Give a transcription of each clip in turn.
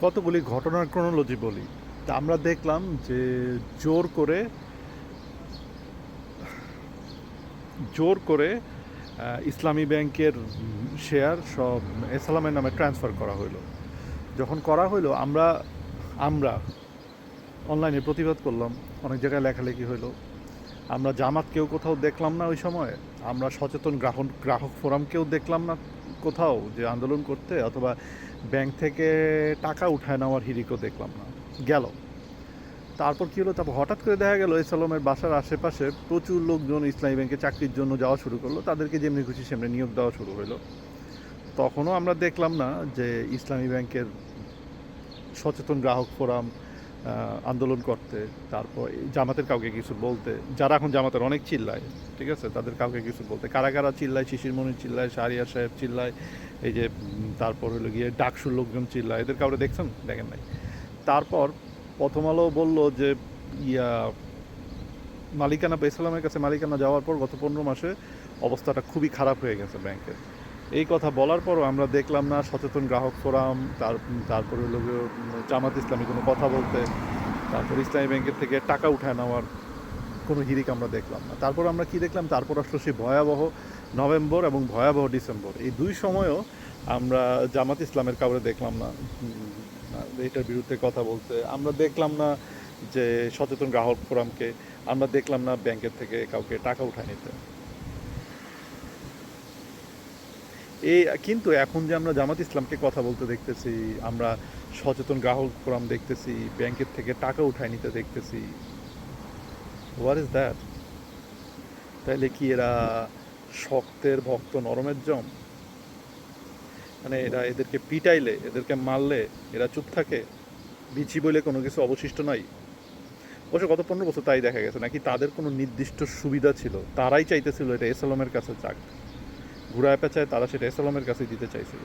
কতগুলি ঘটনার ক্রোনোলজি বলি। তা আমরা দেখলাম যে জোর করে জোর করে ইসলামী ব্যাংকের শেয়ার সব এসালামের নামে ট্রান্সফার করা হইলো। যখন করা হইলো আমরা আমরা অনলাইনে প্রতিবাদ করলাম, অনেক জায়গায় লেখালেখি হইলো। আমরা জামাত কেউ কোথাও দেখলাম না ওই সময়, আমরা সচেতন গ্রাহক ফোরামকেও দেখলাম না কোথাও যে আন্দোলন করতে, অথবা ব্যাংক থেকে টাকা উঠায় নেওয়ার হিড়িকও দেখলাম না। গেল, তারপর কী হলো, তারপর হঠাৎ করে দেখা গেল এসালামের বাসার আশেপাশে প্রচুর লোকজন ইসলামী ব্যাংকে চাকরির জন্য যাওয়া শুরু করলো, তাদেরকে যেমনি খুশি সেমনি নিয়োগ দেওয়া শুরু হলো। তখনও আমরা দেখলাম না যে ইসলামী ব্যাংকের সচেতন গ্রাহক ফোরাম আন্দোলন করতে, তারপর জামাতের কাউকে কিছু বলতে, যারা এখন জামাতের অনেক চিল্লায়, ঠিক আছে, তাদের কাউকে কিছু বলতে, কারা কারা চিল্লায়, শিশির মনির চিল্লায়, শাহরিয়ার সাহেব চিল্লায়, এই যে তারপর হলো গিয়ে ডাকসুর লোকজন চিল্লায়, এদের কাউরে দেখছেন? দেখেন নাই। তারপর প্রথম আলো বললো যে ইয়া মালিকানা ইসলামের কাছে মালিকানা যাওয়ার পর গত 15 মাসে অবস্থাটা খুবই খারাপ হয়ে গেছে ব্যাংকের। এই কথা বলার পরও আমরা দেখলাম না সচেতন গ্রাহক ফোরাম, তারপরে হলো জামাত ইসলামী কোনো কথা বলতে, তারপর ইসলামী ব্যাংকের থেকে টাকা উঠায় নেওয়ার কোনো হিড়িক আমরা দেখলাম না। তারপর আমরা কি দেখলাম, তারপর আসলো সেই ভয়াবহ নভেম্বর এবং ভয়াবহ ডিসেম্বর। এই দুই সময়ও আমরা জামাত ইসলামের কাউরে দেখলাম না এটার বিরুদ্ধে কথা বলতে, আমরা দেখলাম না যে সচেতন গ্রাহক ফোরামকে, আমরা দেখলাম না ব্যাংকের থেকে কাউকে টাকা উঠায় নিতে। এই কিন্তু এখন যে আমরা জামাত ইসলামকে কথা বলতে দেখতেছি, আমরা সচেতন গ্রাহক ফোরাম দেখতেছি, ব্যাংকের থেকে টাকা উঠায় নিতে দেখতেছি, হোয়াট ইজ দ্যাট? তাইলে কি এরা শক্তের ভক্ত নরমের জম? মানে এদেরকে পিটাইলে, এদেরকে মারলে এরা চুপ থাকে? বিচি বলে কোনো কিছু অবশিষ্ট নাই? অবশ্য গত 15 বছর তাই দেখা গেছে। নাকি তাদের কোনো নির্দিষ্ট সুবিধা ছিল, তারাই চাইতেছিল এটা এসালামের কাছে যাক, ঘুরায় পেঁচায় তারা সেটা এসালামের কাছে দিতে চাইছিল।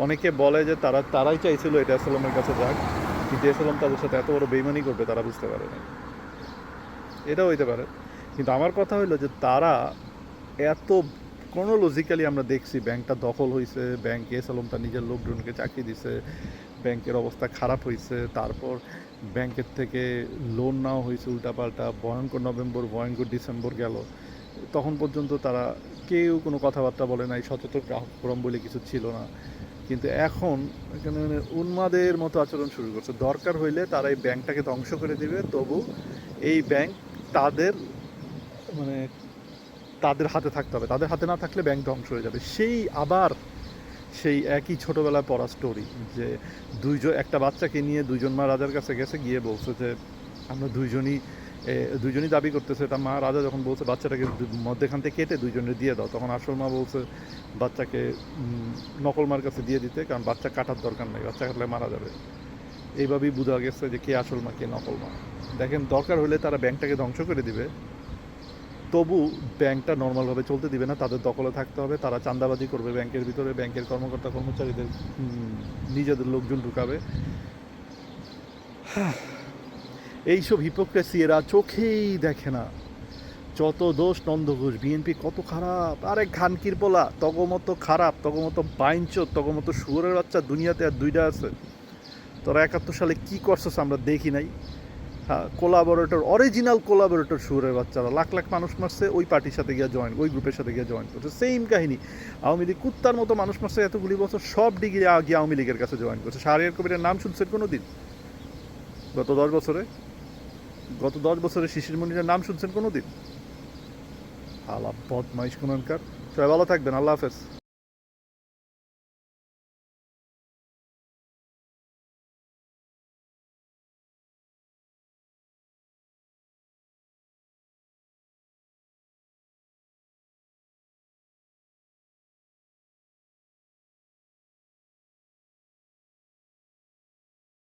অনেকে বলে যে তারাই চাইছিল এটা এসালামের কাছে যাক, কিন্তু এসালাম তাদের সাথে এত বড় বেইমানি করবে তারা বুঝতে পারে না। এটাও হইতে পারে, কিন্তু আমার কথা হইলো যে তারা এত ক্রোনোলজিক্যালি আমরা দেখছি ব্যাংকটা দখল হয়েছে, ব্যাংকে এসালাম তার নিজের লোকজনকে চাকরি দিছে, ব্যাংকের অবস্থা খারাপ হয়েছে, তারপর ব্যাংকের থেকে লোন নেওয়া হয়েছে উল্টাপাল্টা, ভয়ঙ্কর নভেম্বর, ভয়ঙ্কর ডিসেম্বর গেল, তখন পর্যন্ত তারা কেউ কোনো কথাবার্তা বলে নাই, সচেতন গ্রাহক ফোরাম বলে কিছু ছিল না। কিন্তু এখন এখানে মানে উন্মাদের মতো আচরণ শুরু করছে। দরকার হইলে তারা এই ব্যাংকটাকে ধ্বংস করে দিবে, তবু এই ব্যাংক তাদের মানে তাদের হাতে থাকতে হবে, তাদের হাতে না থাকলে ব্যাংক ধ্বংস হয়ে যাবে। সেই একই ছোটোবেলায় পড়া স্টোরি, যে একটা বাচ্চাকে নিয়ে দুইজন মা রাজার কাছে গেছে, গিয়ে বলছে যে আমরা দুইজনই দাবি করতেছে, তা মা রাজা যখন বলছে বাচ্চাটাকে মধ্যেখান থেকে কেটে দুইজনের দিয়ে দাও, তখন আসল মা বলছে বাচ্চাকে নকল মার কাছে দিয়ে দিতে, কারণ বাচ্চা কাটার দরকার নেই, বাচ্চা কাটলে মারা যাবে। এইভাবেই বোঝা গেছে যে কে আসল মা কে নকল মা। দেখেন, দরকার হলে তারা ব্যাংকটাকে ধ্বংস করে দিবে, তবু ব্যাংকটা নর্মালভাবে চলতে দিবে না, তাদের দখলে থাকতে হবে, তারা চাঁদাবাজি করবে ব্যাংকের ভিতরে, ব্যাংকের কর্মকর্তা কর্মচারীদের নিজেদের লোকজন ঢুকাবে। এইসব হিপোক্রেসি এরা চোখেই দেখে না। যত দোষ নন্দ ঘোষ, বিএনপি কত খারাপ, আরে খানকির পোলা, তগমতো খারাপ, তগমতো বাইঞ্চোদ, তগমতো শুয়োরের বাচ্চা দুনিয়াতে আর দুইটা আছে। তোরা 71 সালে কি করছস আমরা দেখি নাই? হ্যাঁ, অরিজিনাল কোলাবোরেটর শুয়োরের বাচ্চারা লাখ লাখ মানুষ মারছে, ওই পার্টির সাথে গিয়ে ওই গ্রুপের সাথে গিয়ে জয়েন করছে। সেম কাহিনী, আওয়ামী লীগ কুত্তার মতো মানুষ মারছে এতগুলি বছর, সব ডিগ্রি গিয়ে আওয়ামী লীগের কাছে জয়েন করছে। শাহরিয়ার কবিরের নাম শুনছেন কোনো দিন? গত 10 বছরে শিশির মনিরের নাম শুনছেন কোনো দিন? আলা বদমাইশ কোনকার। সবাই ভালো থাকবেন, আল্লাহ হাফেজ।